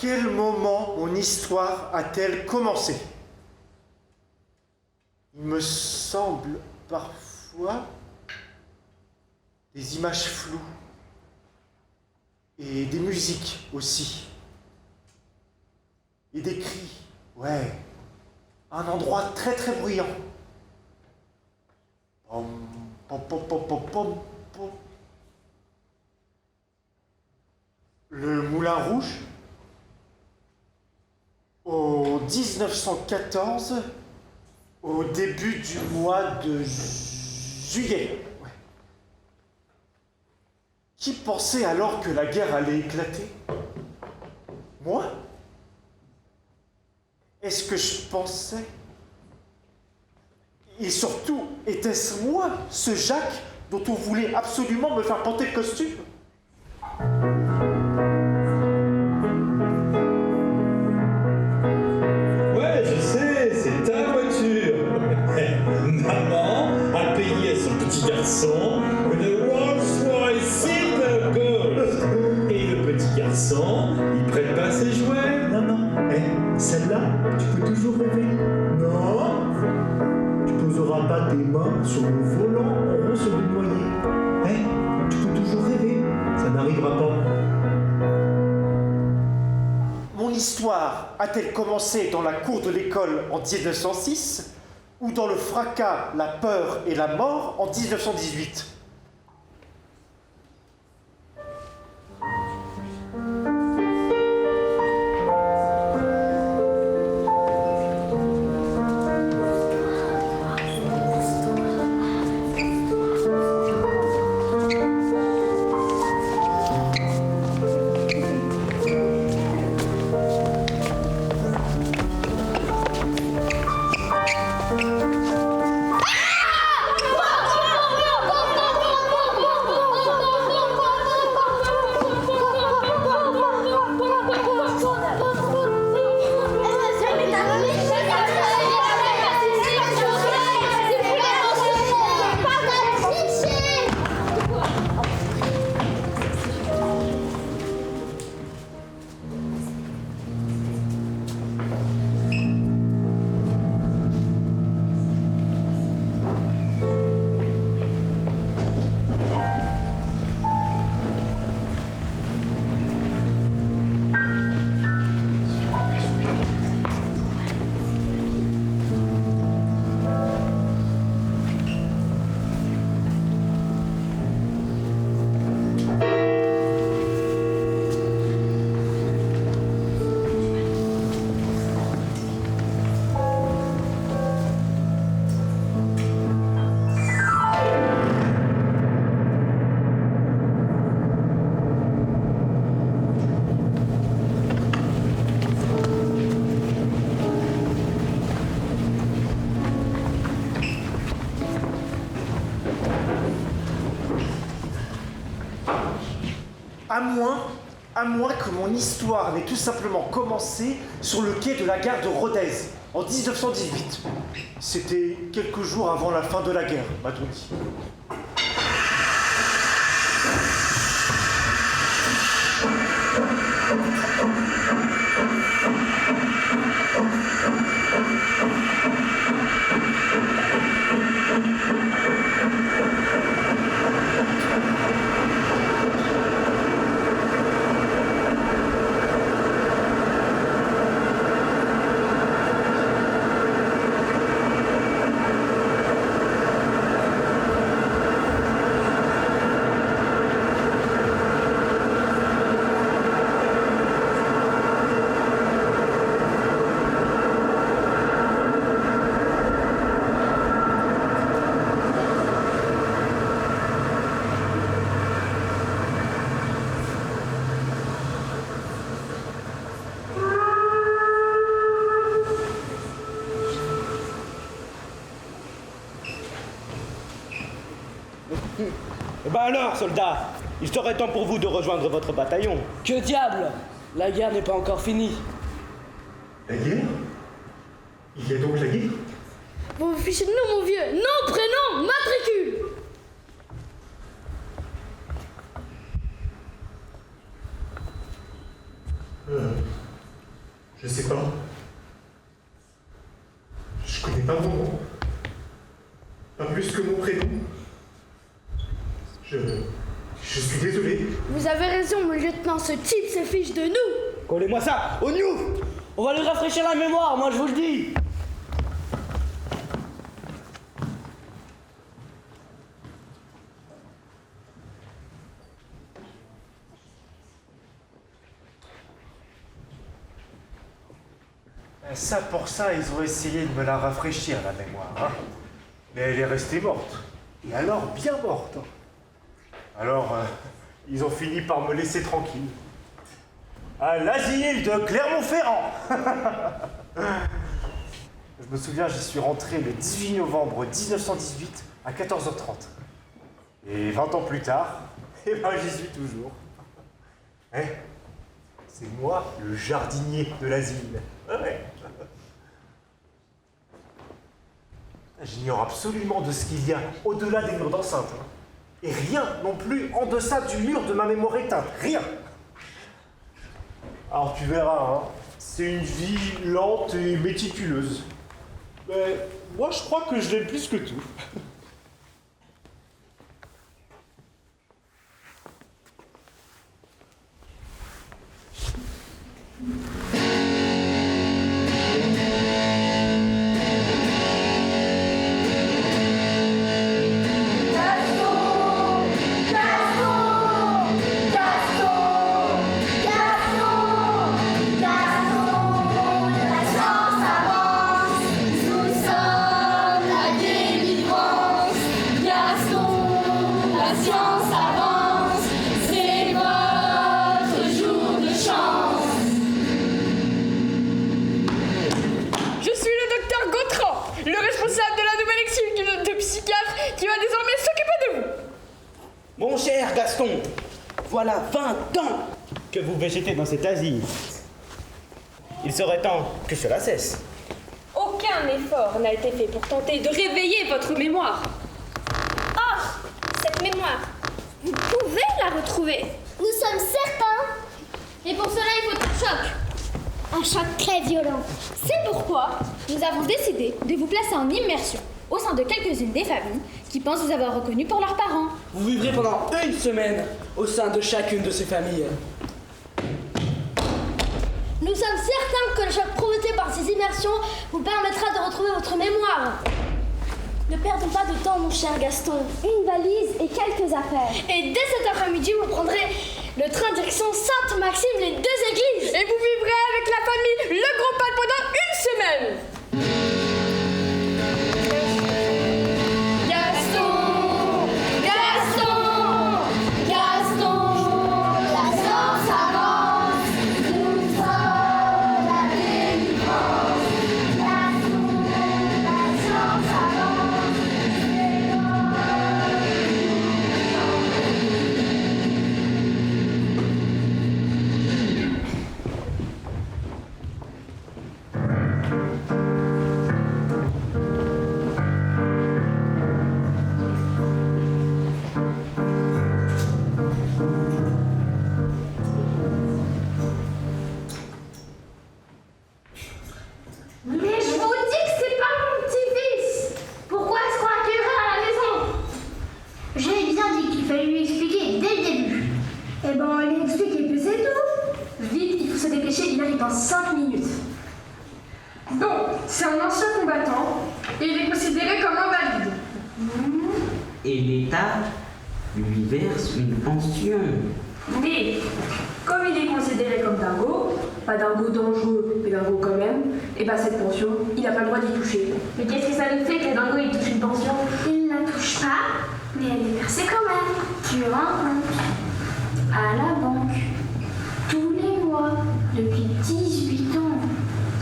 quel moment mon histoire a-t-elle commencé? Il me semble parfois des images floues et des musiques aussi. Et des cris, ouais. Un endroit très très bruyant. Pom, pom, pom, pom, pom, pom, pom. Le Moulin Rouge, au 1914, au début du mois de juillet. Ouais. Qui pensait alors que la guerre allait éclater? Moi? Est-ce que je pensais? Et surtout, était-ce moi, ce Jacques, dont on voulait absolument me faire porter le costume? Ouais, je sais, c'est ta voiture. Maman a payé à son petit garçon une Rolls-Royce Silver Gold. Et le petit garçon, il prête pas ses jouets. Non, non, celle-là, tu peux toujours rêver. Non, tu poseras pas tes mains sur le volant en rond sur le noyer. Tu peux toujours rêver, ça n'arrivera pas. Mon histoire a-t-elle commencé dans la cour de l'école en 1906 ou dans le fracas, la peur et la mort en 1918? À moins que mon histoire n'ait tout simplement commencé sur le quai de la gare de Rodez, en 1918. C'était quelques jours avant la fin de la guerre, m'a-t-on dit. Bah alors, soldats, il serait temps pour vous de rejoindre votre bataillon. Que diable! La guerre n'est pas encore finie. La guerre? Il y a donc la guerre? Vous vous fichez de nous, mon vieux. Nom, prénom, matricule. Je sais pas. Je connais pas mon nom. Pas plus que mon prénom. Je suis désolé. Vous avez raison, mon lieutenant, ce type se fiche de nous. Collez-moi ça au new. On va lui rafraîchir la mémoire, moi je vous le dis. Ça, pour ça, ils ont essayé de me la rafraîchir, la mémoire. Hein. Mais elle est restée morte. Et alors, bien morte. Alors, ils ont fini par me laisser tranquille. À l'asile de Clermont-Ferrand. Je me souviens, j'y suis rentré le 18 novembre 1918 à 14h30. Et 20 ans plus tard, eh ben, j'y suis toujours. Eh, c'est moi, le jardinier de l'asile. Ouais. J'ignore absolument de ce qu'il y a au-delà des murs d'enceinte. Hein. Et rien non plus en deçà du mur de ma mémoire éteinte. Rien. Alors tu verras, hein, c'est une vie lente et méticuleuse. Mais moi je crois que je l'aime plus que tout. Mon cher Gaston, voilà 20 ans que vous végétez dans cet asile. Il serait temps que cela cesse. Aucun effort n'a été fait pour tenter de réveiller votre mémoire. Or, cette mémoire, vous pouvez la retrouver. Nous sommes certains. Et pour cela, il faut un choc. Un choc très violent. C'est pourquoi nous avons décidé de vous placer en immersion au sein de quelques-unes des familles qui pensent vous avoir reconnu pour leurs parents. Vous vivrez pendant une semaine au sein de chacune de ces familles. Nous sommes certains que le choc provoqué par ces immersions vous permettra de retrouver votre mémoire. Ne perdons pas de temps, mon cher Gaston. Une valise et quelques affaires. Et dès cet après-midi, vous prendrez le train direction Sainte-Maxime, les 2 églises. Et vous vivrez avec la famille Le Gros Pal pendant une semaine. C'est un ancien combattant et il est considéré comme invalide. Et l'État lui verse une pension. Mais, comme il est considéré comme dingo, pas dingo dangereux, mais dingo quand même, et bah cette pension, il n'a pas le droit d'y toucher. Mais qu'est-ce que ça nous fait que dingo il touche une pension? Il ne la touche pas, mais elle est versée quand même. Sur un compte. À la banque. Tous les mois. Depuis 18 ans.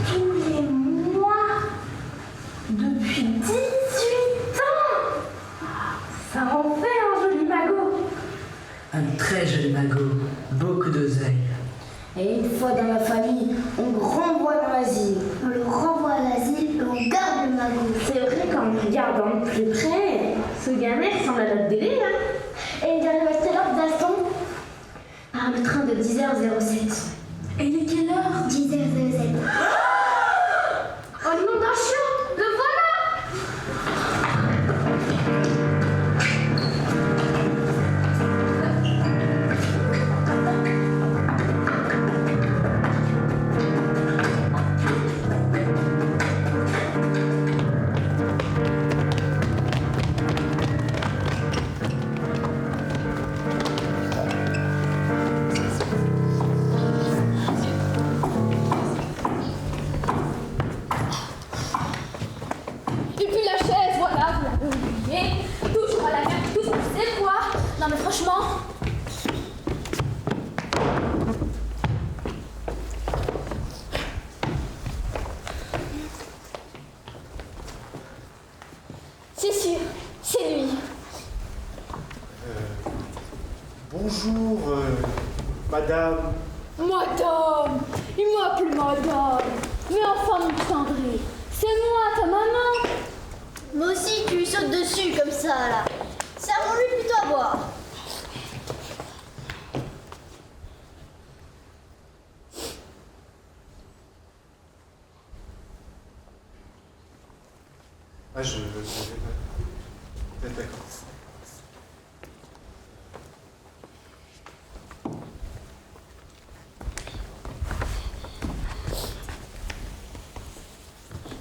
Tous les mois. Depuis 18 ans. Ça en fait un joli magot. Un très joli magot. Beaucoup d'oseille. Et une fois dans la famille, on le renvoie dans l'asile. On le renvoie à l'asile et on garde le magot. C'est vrai qu'en le regardant de plus près, ce gamin ressemble à notre délai, hein. Et il arrive à quelle heure, Gaston? Par le train de 10h07. Et il est quelle heure? 10h07. Oh le nom d'un chien! Le voilà! Et puis la chaise, voilà, vous l'avez oubliée. Toujours à la mer, toujours c'est quoi? Non mais franchement. C'est sûr, c'est lui. Bonjour, madame. Madame, il m'appelle madame. Mais enfin mon petit André, c'est moi, ta maman. Moi aussi, tu lui sautes dessus comme ça, là. Servons-lui plutôt à boire. Ah, d'accord.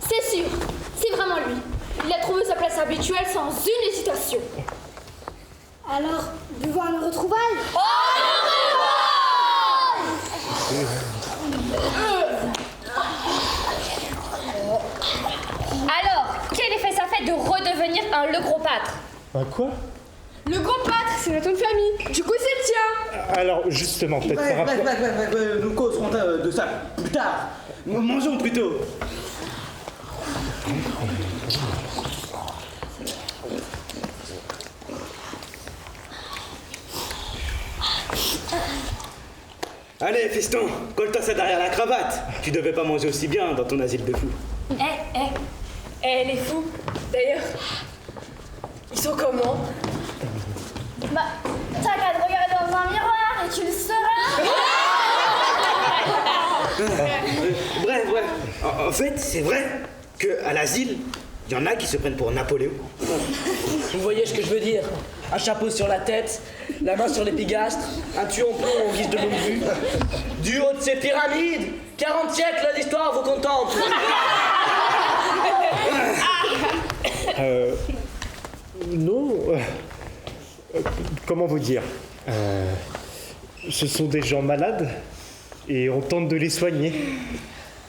C'est sûr, c'est vraiment lui. Il a trouvé sa place habituelle sans une hésitation. Alors, buvons le retrouvailles. Alors, quel effet ça fait de redevenir un le gros pâtre? Quoi? Le gros pâtre, c'est notre nom de famille. Du coup, c'est le tien. Alors, justement, peut-être par rapport... Nous causerons de ça plus tard. Mangeons plutôt. Allez, fiston, colle-toi ça derrière la cravate. Tu devais pas manger aussi bien dans ton asile de fous. Les fous. D'ailleurs, ils sont comment? Bah, t'as qu'à te regarder dans un miroir et tu le sauras. Bref. En fait, c'est vrai qu'à l'asile, il y en a qui se prennent pour Napoléon. Vous voyez ce que je veux dire? Un chapeau sur la tête, la main sur l'épigastre, un tuyau en plomb en guise de longue vue. Du haut de ces pyramides, 40 siècles d'histoire vous contemple. Non. Comment vous dire? Ce sont des gens malades et on tente de les soigner.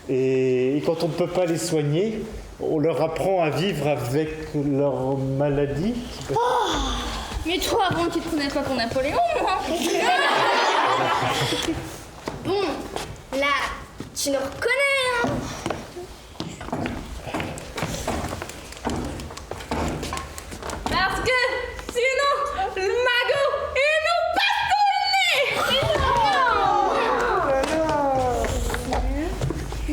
Et quand on ne peut pas les soigner, on leur apprend à vivre avec leur maladie. Mais toi, avant, tu te prenais pas pour Napoléon, moi. Bon, là, tu le reconnais, hein? Parce que sinon, le magot, il nous passe tout le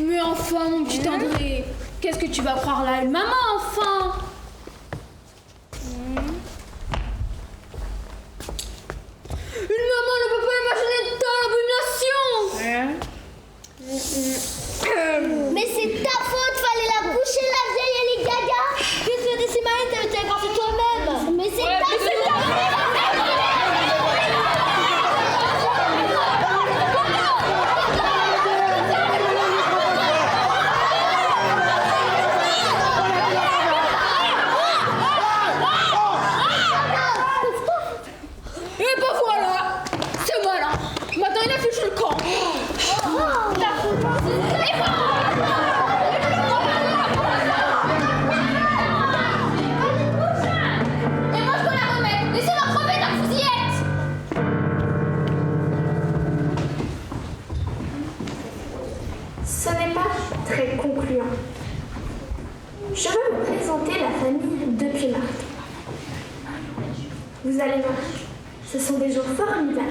nez. Mais enfin, mon petit André, qu'est-ce que tu vas croire là, une maman, enfin? Une maman ne peut pas imaginer tant l'abomination. Mais c'est ta faute, fallait la boucher, la vieille, elle est gaga. Puisque des Simarines, t'avais été pensé toi-même. Mais c'est ta Et ben voilà, c'est malin. Maintenant, il affiche le camp. Et moi, je dois la remettre. Laissez-moi crever dans la fusillette. Ce n'est pas très concluant. Je veux vous présenter la famille de Pilar. Vous allez voir, ce sont des jours formidables.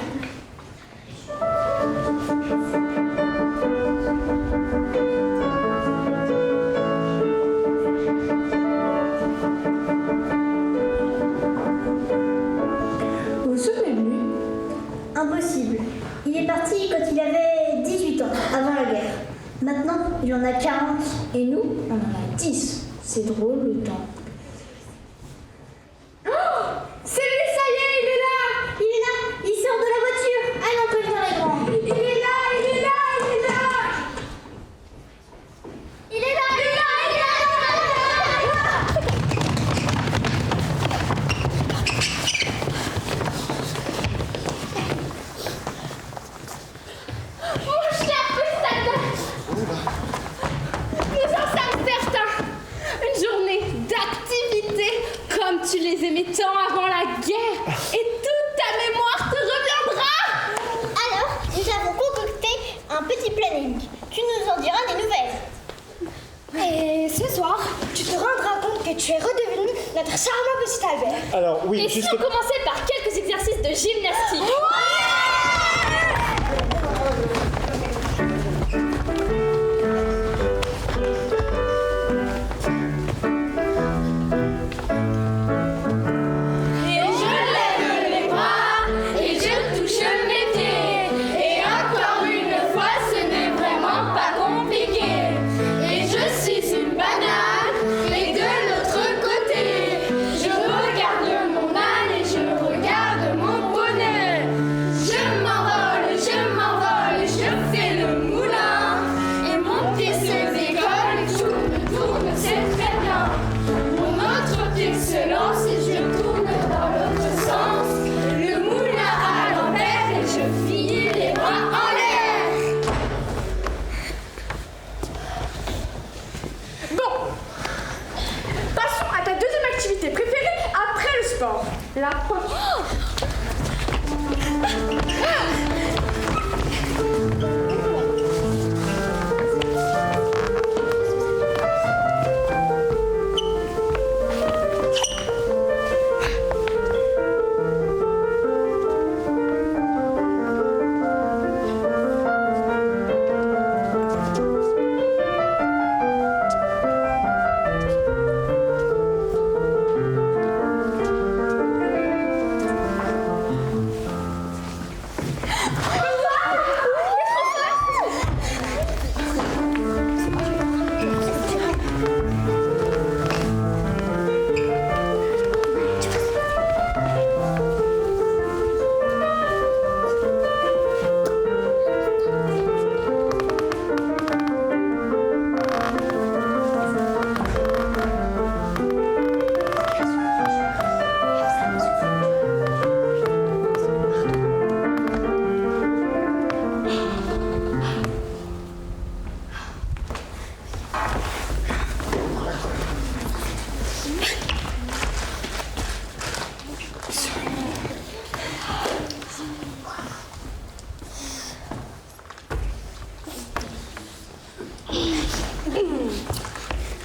Vous vous souvenez de lui? Impossible. Il est parti quand il avait 18 ans. avant la guerre. Maintenant, il y en a 40 et nous, on en a 10. C'est drôle le temps. C'est lui, ça y est, il est là! Il est là, il sort de la voiture. Allez, on peut venir les grands. Il est là, il est là, il est là! Il est là, il est là, il est là. Mon cher petit Albert, nous en sommes certains. Une journée d'activité comme tu les aimais tant avant la guerre. Et toute ta mémoire te reviendra. Alors, nous avons concocté un petit planning. Tu nous en diras des nouvelles. Et ce soir, Tu te rendras compte que tu es redevenu notre charmant petit Albert. Alors oui, et si on commençait par quelques exercices de gymnastique? Et je lève les bras et je touche mes pieds. Et encore une fois, ce n'est vraiment pas compliqué. Et je suis une banane, et de l'autre côté, je regarde mon âne et je regarde mon poney. Je m'envole, je fais le moulin. Et mon pied se décolle, tourne, c'est très bien. Mon autre pied se lance et je tourne dans l'autre sens. Le moulin à l'envers et je finis les bras en l'air. Bon, passons à ta deuxième activité préférée après le sport. La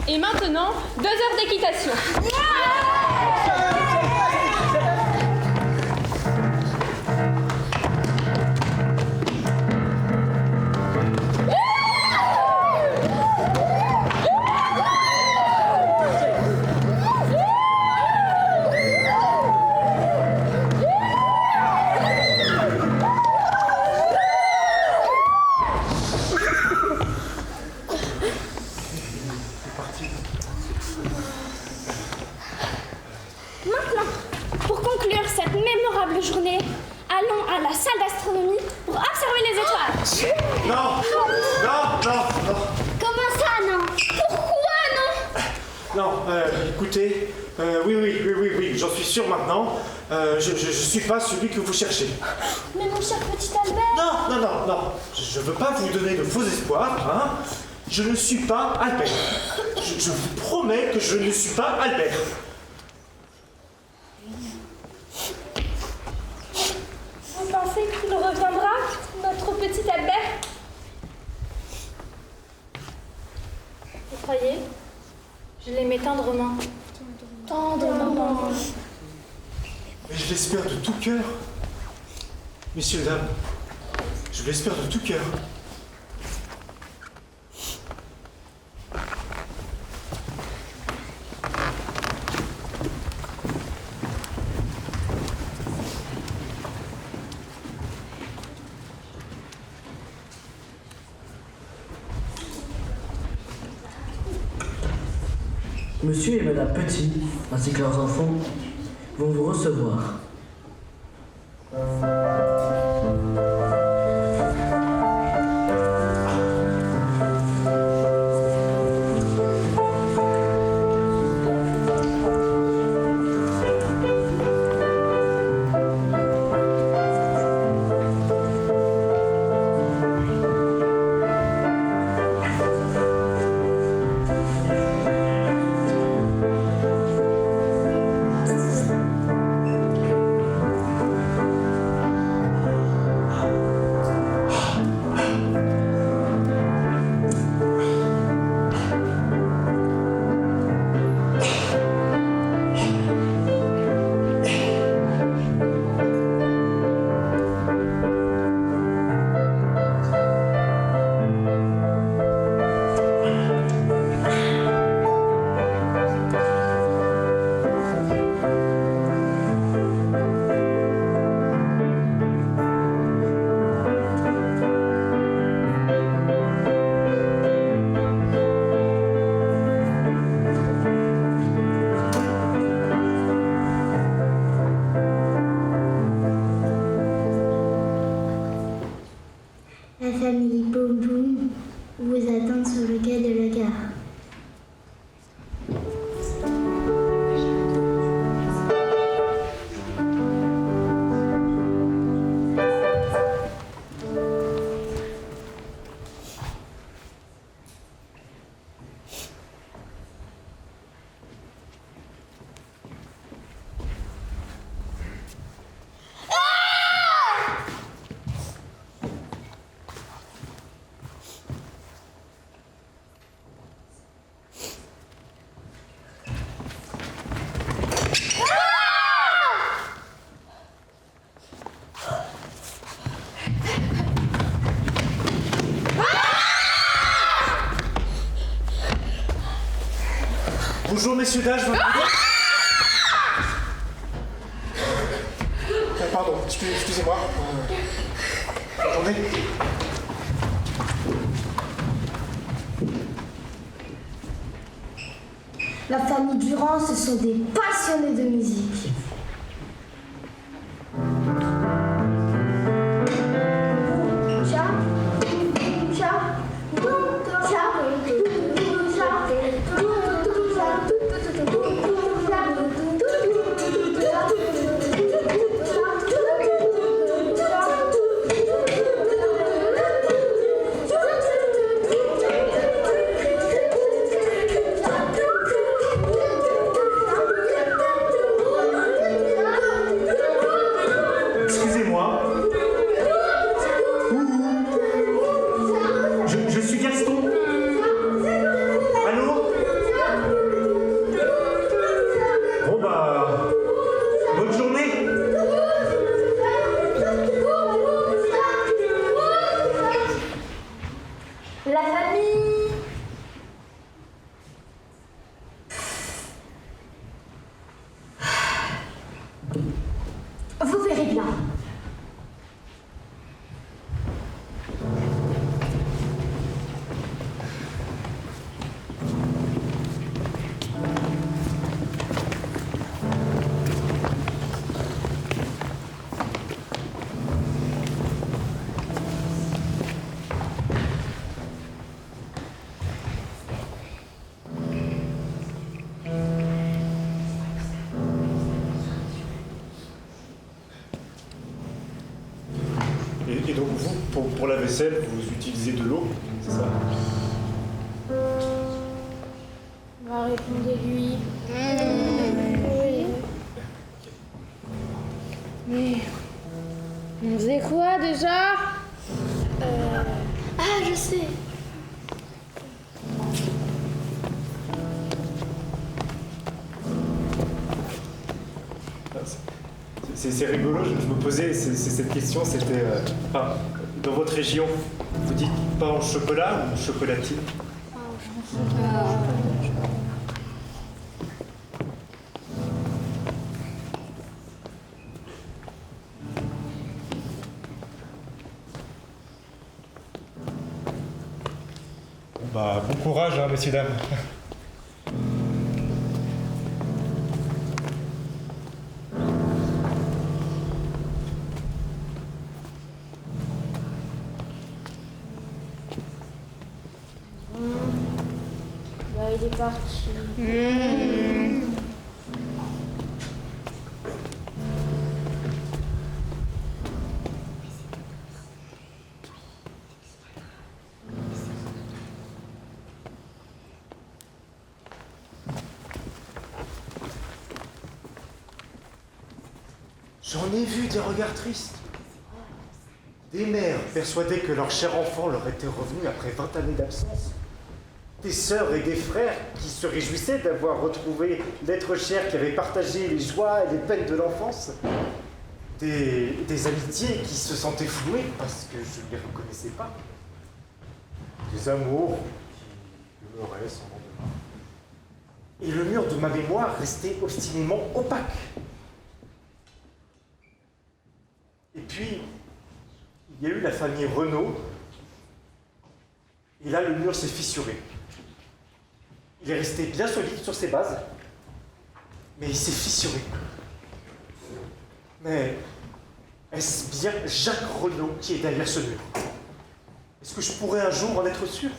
Et maintenant, 2 heures d'équitation. Maintenant, pour conclure cette mémorable journée, allons à la salle d'astronomie pour observer les étoiles. Non, non, non, non. Comment ça, non? Pourquoi non? Non, écoutez, oui, j'en suis sûr maintenant. Je suis pas celui que vous cherchez. Mais mon cher petit Albert. Non. Je veux pas vous donner de faux espoirs, hein. Je ne suis pas Albert. Je vous promets que je ne suis pas Albert. Vous pensez qu'il reviendra, notre petit Albert? Vous croyez? Je l'aimais tendrement. Tendrement. Mais je l'espère de tout cœur. Messieurs, dames, je l'espère de tout cœur. Monsieur et Madame Petit, ainsi que leurs enfants, vont vous recevoir. La famille Boum Boum vous attend sur le quai de la gare. Bonjour messieurs, dames, je veux... Pardon, excusez-moi. Attendez. La famille Durand, ce sont des passionnés de musique. Vous verrez bien. Et donc vous, pour la vaisselle, vous utilisez de l'eau, c'est ça? Bah, répondez-lui. Oui. Mais... on faisait quoi déjà? Ah, je sais. C'est rigolo, je me posais cette question, c'était... dans votre région, vous dites pain au chocolat ou chocolatine? Bon courage, hein, messieurs, dames. il est parti. J'en ai vu des regards tristes. Des mères persuadées que leur cher enfant leur était revenu après 20 années d'absence. Des sœurs et des frères qui se réjouissaient d'avoir retrouvé l'être cher qui avait partagé les joies et les peines de l'enfance. Des amitiés qui se sentaient flouées parce que je ne les reconnaissais pas. Des amours qui demeuraient sans lendemain. Et le mur de ma mémoire restait obstinément opaque. Et puis, il y a eu la famille Renaud, et là, le mur s'est fissuré. Il est resté bien solide sur ses bases, mais il s'est fissuré. Mais est-ce bien Jacques Renaud qui est derrière ce mur? Est-ce que je pourrais un jour en être sûr?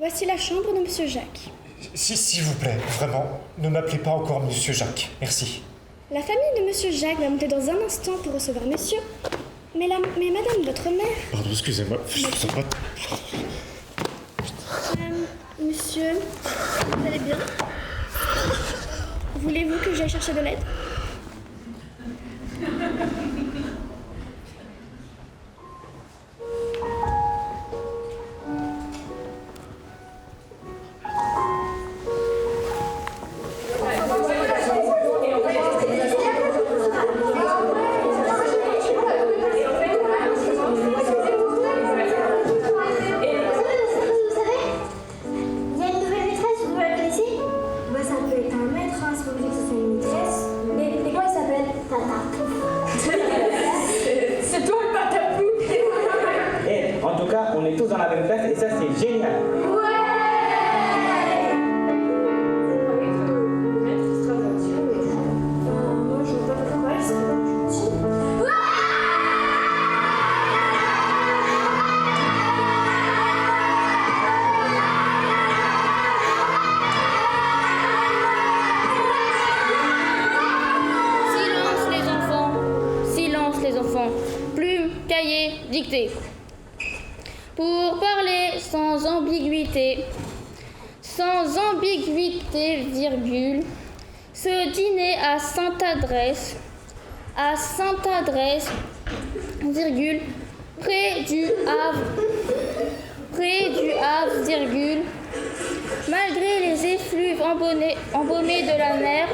Voici la chambre de Monsieur Jacques. S'il vous plaît, vraiment, ne m'appelez pas encore Monsieur Jacques. Merci. La famille de Monsieur Jacques va monter dans un instant pour recevoir Monsieur. Mais madame, votre mère... Pardon, excusez-moi, je vous en prie. Monsieur, vous allez bien? Voulez-vous que j'aille chercher de l'aide? Pour parler sans ambiguïté, virgule, ce dîner à Sainte-Adresse, virgule, près du Havre, virgule, malgré les effluves embaumés de la mer,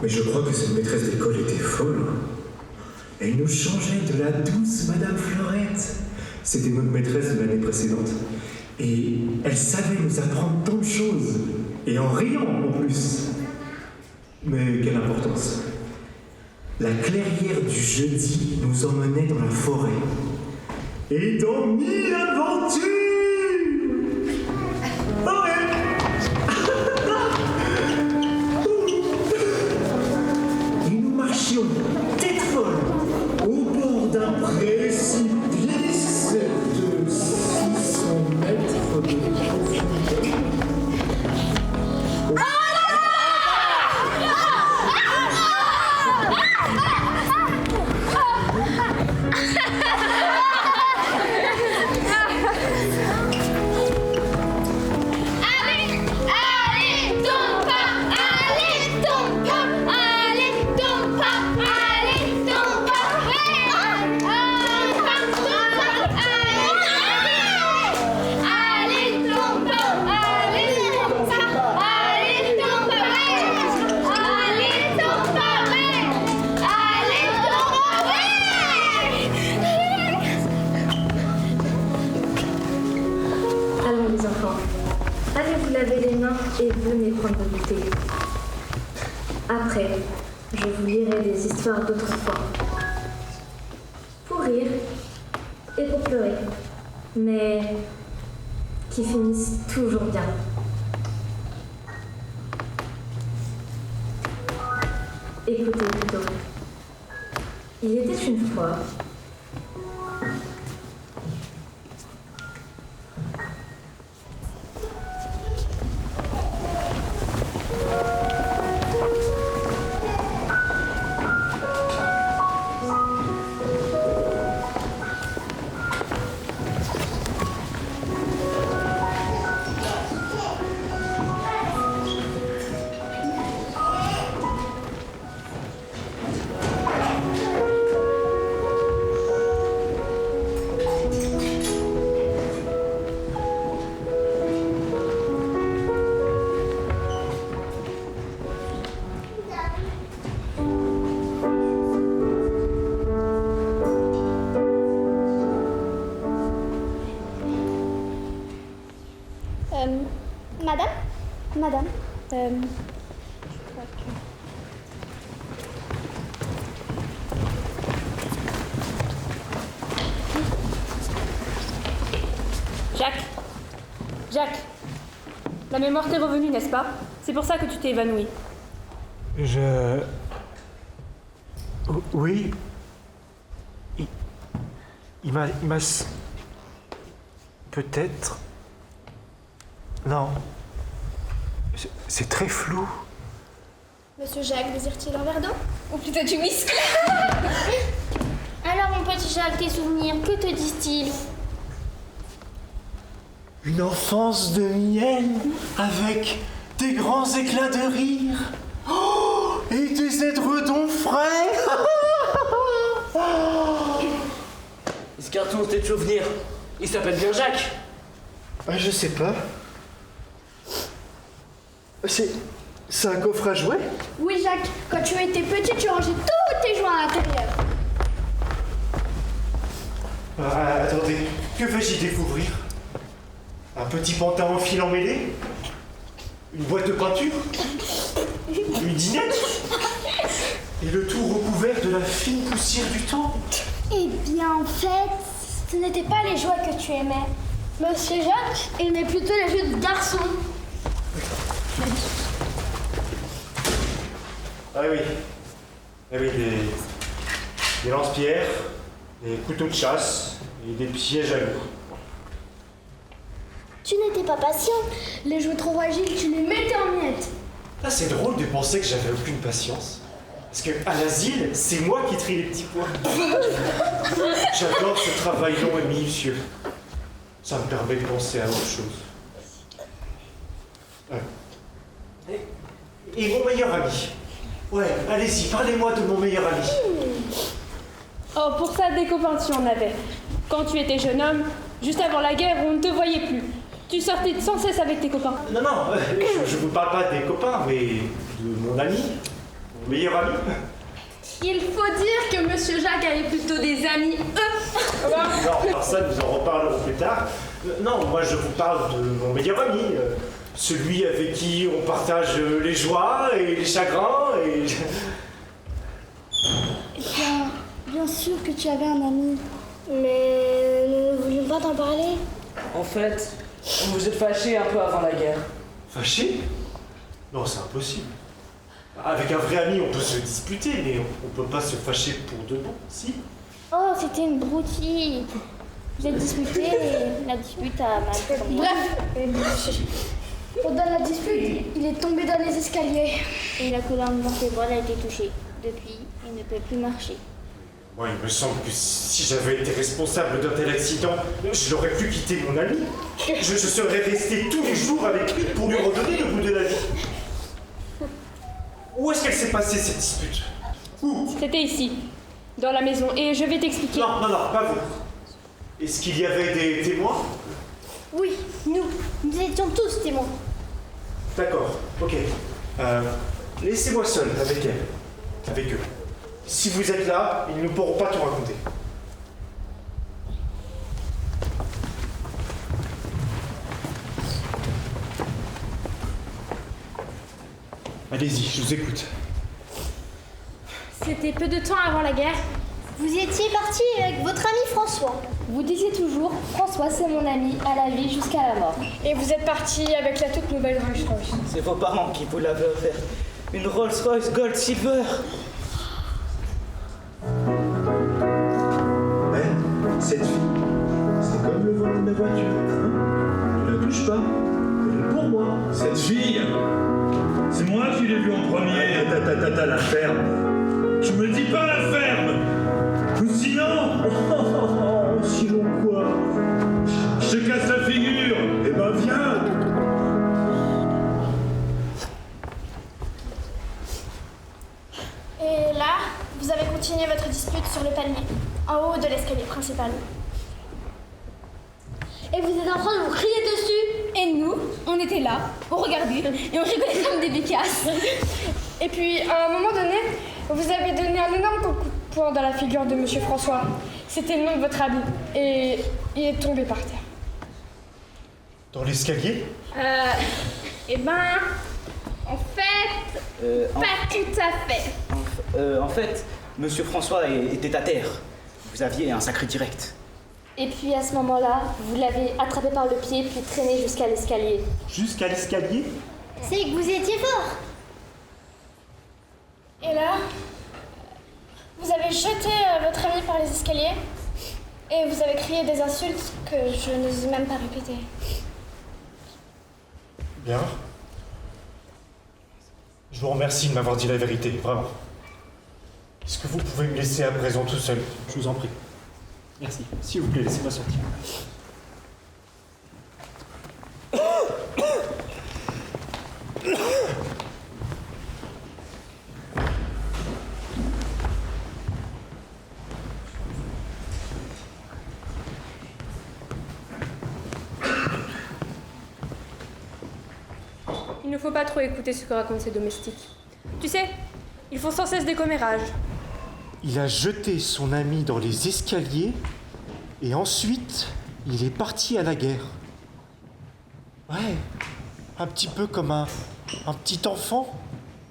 Mais je crois que cette maîtresse d'école était folle. Elle nous changeait de la douce Madame Fleurette. C'était notre maîtresse de l'année précédente. Et elle savait nous apprendre tant de choses. Et en riant en plus. Mais quelle importance. La clairière du jeudi nous emmenait dans la forêt. Et dans 1000 aventures. Oh ouais. Tête folle, au bord d'un précipice de 600 mètres de profondeur. mes enfants, allez vous laver les mains et venez prendre vos bouteilles. Après, je vous lirai des histoires d'autrefois. Pour rire et pour pleurer, mais qui finissent toujours bien. Écoutez plutôt. Il était une fois. Madame, Jacques, la mémoire t'est revenue, n'est-ce pas? C'est pour ça que tu t'es évanoui. Oui. Il m'a... Peut-être... Non. C'est très flou. Monsieur Jacques désire-t-il un verre d'eau? Ou plutôt du whisky. Alors mon petit Jacques, tes souvenirs, que te disent-ils? Une enfance de miel avec des grands éclats de rire. Oh, et des édredons frais. Ce carton, c'était de souvenir. Il s'appelle bien Jacques. Je sais pas. C'est un coffre à jouets? Oui Jacques, quand tu étais petit, tu rangeais tous tes jouets à l'intérieur. Attendez, que vais-je y découvrir? Un petit pantin en fil emmêlé? Une boîte de peinture? Une dinette? Et le tout recouvert de la fine poussière du temps? Eh bien en fait, ce n'étaient pas les jouets que tu aimais. Monsieur Jacques aimait plutôt les jeux de garçons. Ah oui. Ah oui, des lance-pierres, des couteaux de chasse et des pièges à loup. Tu n'étais pas patient. Les jouets trop fragiles, tu les mettais en miettes. Ah, c'est drôle de penser que j'avais aucune patience. Parce que à l'asile, c'est moi qui trie les petits pois. J'adore ce travail long et minutieux. Ça me permet de penser à autre chose. Et mon meilleur ami? Ouais, allez-y, parlez-moi de mon meilleur ami. Oh, pour ça, des copains tu en avais. Quand tu étais jeune homme, juste avant la guerre, on ne te voyait plus. Tu sortais sans cesse avec tes copains. Non, je vous parle pas des copains, mais de mon ami, mon meilleur ami. Il faut dire que Monsieur Jacques avait plutôt des amis, eux. Non, alors ça, nous en reparlerons plus tard. Non, moi je vous parle de mon meilleur ami. Celui avec qui on partage les joies et les chagrins et... Bien sûr que tu avais un ami. Mais nous ne voulions pas t'en parler. En fait, vous vous êtes fâchés un peu avant la guerre. Fâché? Non, c'est impossible. Avec un vrai ami, on peut se disputer, mais on peut pas se fâcher pour de bon, si? Oh, c'était une broutille. Vous êtes disputés et la dispute a mal tourné. Bref, pendant la dispute, il est tombé dans les escaliers. Et la colonne vertébrale a été touchée. Depuis, il ne peut plus marcher. Moi, il me semble que si j'avais été responsable d'un tel accident, je n'aurais plus quitté mon ami. Je serais resté tous les jours avec lui pour lui redonner le goût de la vie. Où est-ce qu'elle s'est passée, cette dispute? Où? C'était ici, dans la maison, et je vais t'expliquer. Non, pas vous. Est-ce qu'il y avait des témoins? Oui, nous étions tous témoins. D'accord, ok. Laissez-moi seul avec elle, avec eux. Si vous êtes là, ils ne pourront pas tout raconter. Allez-y, je vous écoute. C'était peu de temps avant la guerre. Vous étiez parti avec votre ami François. Vous disiez toujours, François c'est mon ami à la vie jusqu'à la mort. Et vous êtes parti avec la toute nouvelle Rolls-Royce. C'est vos parents qui vous l'avaient offert. Une Rolls-Royce Gold Silver. Ouais, cette fille, c'est comme le volant de la voiture. Hein, tu la touches pas. Elle est pour moi. Cette fille, c'est moi qui l'ai vue en premier. Tata, la ferme. Tu me dis pas la ferme. Ou sinon, Sinon quoi? je te casse la figure. Eh ben viens. Et là, vous avez continué votre dispute sur le palmier, en haut de l'escalier principal. Et vous êtes en train de vous crier dessus. Et nous, on était là, on regardait et on rigolait comme des bécasses. Et puis, à un moment donné, vous avez donné un énorme coup de poing dans la figure de Monsieur François. C'était le nom de votre habit. Et il est tombé par terre. Dans l'escalier? Eh ben, en fait, pas tout à fait. En fait, Monsieur François était à terre. Vous aviez un sacré direct. Et puis à ce moment-là, vous l'avez attrapé par le pied puis traîné jusqu'à l'escalier. Jusqu'à l'escalier? C'est que vous étiez fort. Et là, vous avez jeté votre ami par les escaliers et vous avez crié des insultes que je n'ose même pas répéter. Bien. Je vous remercie de m'avoir dit la vérité, vraiment. Est-ce que vous pouvez me laisser à présent tout seul? Je vous en prie. Merci. S'il vous plaît, laissez-moi sortir. Il ne faut pas trop écouter ce que racontent ces domestiques. Tu sais, ils font sans cesse des commérages. Il a jeté son ami dans les escaliers et ensuite, il est parti à la guerre. Ouais, un petit peu comme un petit enfant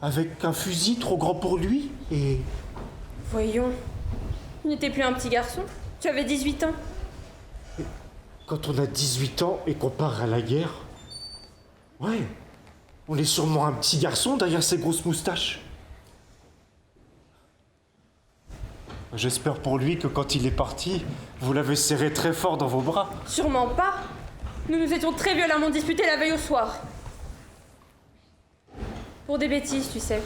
avec un fusil trop grand pour lui et... Voyons, tu n'étais plus un petit garçon, tu avais 18 ans. Quand on a 18 ans et qu'on part à la guerre, ouais, on est sûrement un petit garçon derrière ses grosses moustaches. J'espère pour lui que quand il est parti, vous l'avez serré très fort dans vos bras. Sûrement pas. Nous nous étions très violemment disputés la veille au soir. Pour des bêtises, tu sais.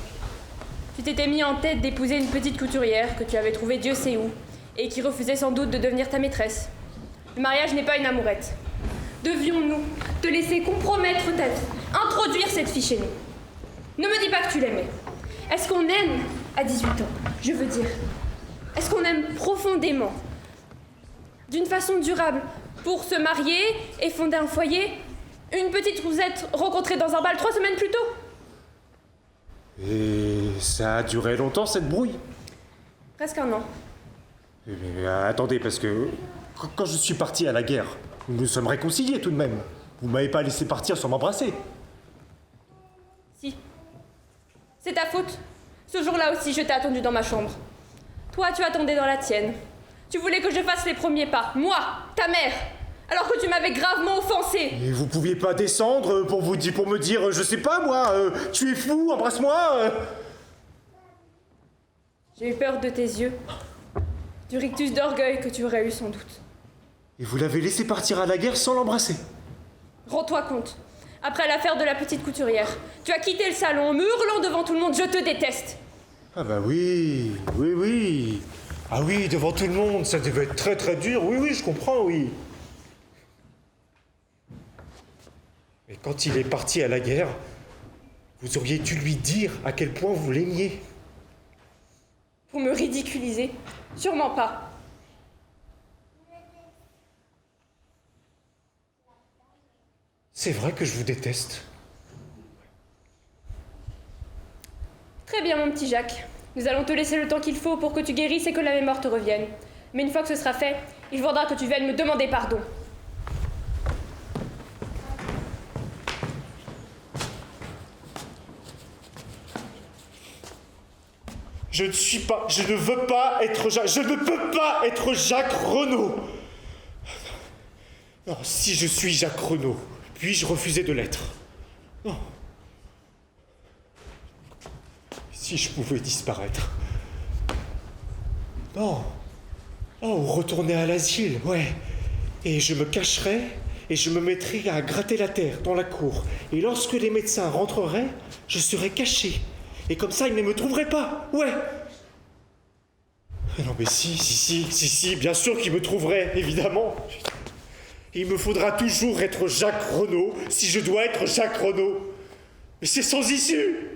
Tu t'étais mis en tête d'épouser une petite couturière que tu avais trouvée Dieu sait où, et qui refusait sans doute de devenir ta maîtresse. Le mariage n'est pas une amourette. Devions-nous te laisser compromettre ta vie, introduire cette fille chez nous? Ne me dis pas que tu l'aimais. Est-ce qu'on aime à 18 ans? Je veux dire, est-ce qu'on aime profondément, d'une façon durable, pour se marier et fonder un foyer, une petite Rousette rencontrée dans un bal 3 semaines plus tôt? Et ça a duré longtemps cette brouille? Presque un an. Mais attendez, parce que quand je suis parti à la guerre, nous nous sommes réconciliés tout de même. Vous m'avez pas laissé partir sans m'embrasser. Si. C'est ta faute. Ce jour-là aussi, je t'ai attendu dans ma chambre. Toi, tu attendais dans la tienne. Tu voulais que je fasse les premiers pas. Moi, ta mère. Alors que tu m'avais gravement offensé. Et vous pouviez pas descendre pour me dire, je sais pas moi, tu es fou, embrasse-moi. J'ai eu peur de tes yeux. Du rictus d'orgueil que tu aurais eu sans doute. Et vous l'avez laissé partir à la guerre sans l'embrasser. Rends-toi compte. Après l'affaire de la petite couturière, tu as quitté le salon en me hurlant devant tout le monde « Je te déteste !» Ah bah oui. Ah oui, devant tout le monde, ça devait être très très dur. Oui, je comprends, oui. Mais quand il est parti à la guerre, vous auriez dû lui dire à quel point vous l'aimiez. Pour me ridiculiser? Sûrement pas. C'est vrai que je vous déteste. Très bien, mon petit Jacques. Nous allons te laisser le temps qu'il faut pour que tu guérisses et que la mémoire te revienne. Mais une fois que ce sera fait, il faudra que tu viennes me demander pardon. Je ne veux pas être Jacques. Je ne peux pas être Jacques Renaud. Non, si je suis Jacques Renaud, puis-je refuser de l'être? Non. Si je pouvais disparaître. Non. Oh, retourner à l'asile, ouais. Et je me cacherais et je me mettrais à gratter la terre dans la cour. Et lorsque les médecins rentreraient, je serais caché. Et comme ça, ils ne me trouveraient pas, ouais. Non mais si, bien sûr qu'ils me trouveraient, évidemment. Il me faudra toujours être Jacques Renaud, si je dois être Jacques Renaud. Mais c'est sans issue.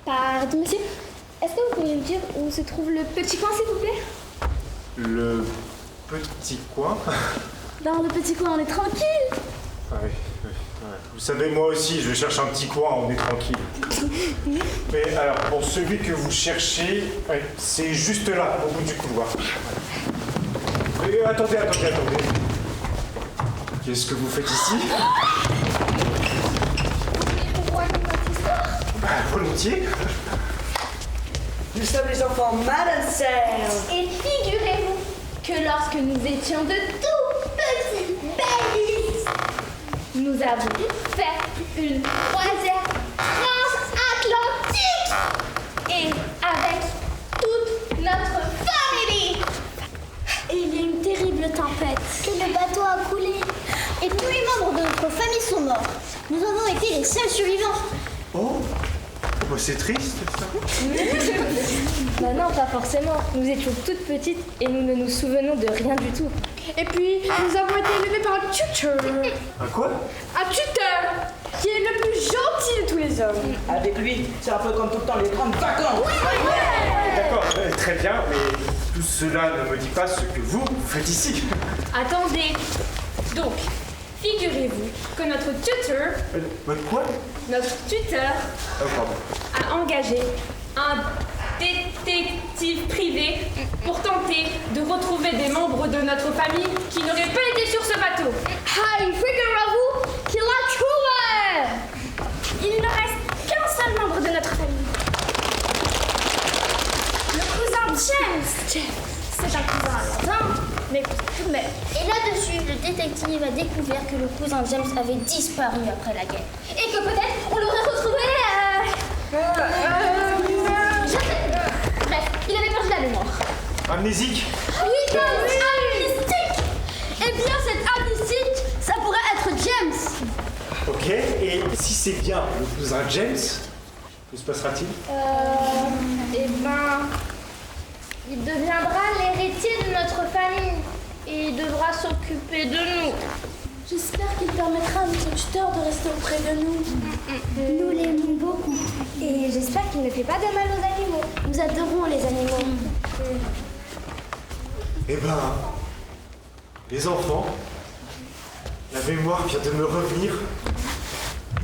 Pardon, monsieur. Est-ce que vous pouvez me dire où se trouve le petit coin, s'il vous plaît? Le petit coin? Dans le petit coin, on est tranquille. Oui. Vous savez, moi aussi, je cherche un petit coin, on est tranquille. Mais alors, pour celui que vous cherchez, c'est juste là, au bout du couloir. Attendez. Qu'est-ce que vous faites ici? Volontiers. Nous sommes les enfants Malensers. Et figurez-vous que lorsque nous étions de tout petits bébés, nous avons fait une croisière transatlantique et avec toute notre famille. Et il y a une terrible tempête. Que le bateau a coulé. Et tous les membres de notre famille sont morts. Nous avons été les seuls survivants. Oh, c'est triste, ça. Bah non, pas forcément. Nous étions toutes petites et nous ne nous souvenons de rien du tout. Et puis, nous avons été élevés par un tuteur. Un quoi? Un tuteur qui est le plus gentil de tous les hommes. Avec lui, c'est un peu comme tout le temps les grandes vacances. D'accord, très bien, mais tout cela ne me dit pas ce que vous faites ici. Attendez. Donc, figurez-vous que notre tuteur, Quoi? notre tuteur, Pardon. a engagé un détective privé pour tenter de retrouver des membres de notre famille qui n'auraient pas été sur ce bateau. Hey, figurez-vous qu'il a trouvé. Il ne reste qu'un seul membre de notre famille. Le cousin James. C'est un cousin lointain, mais tout de même. Et là-dessus, le détective a découvert que le cousin James avait disparu après la guerre. Et que peut-être on l'aurait retrouvé. Bref, il avait perdu la mémoire. Amnésique? Oui, amnistique. Eh bien, cette amnistique, ça pourrait être James. Ok, et si c'est bien le cousin James, que se passera-t-il? Eh ben, il deviendra l'héritier de notre famille et il devra s'occuper de nous. J'espère qu'il permettra à notre tuteur de rester auprès de nous. Nous l'aimons beaucoup. Et j'espère qu'il ne fait pas de mal aux animaux. Nous adorons les animaux. Eh ben, les enfants, la mémoire vient de me revenir.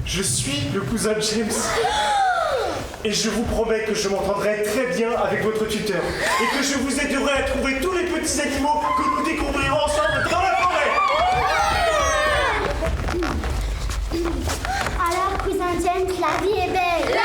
Je suis le cousin James. Et je vous promets que je m'entendrai très bien avec votre tuteur. Et que je vous aiderai à trouver tous les petits animaux que nous découvrirons ensemble dans la forêt. Alors, cousin James, la vie est belle.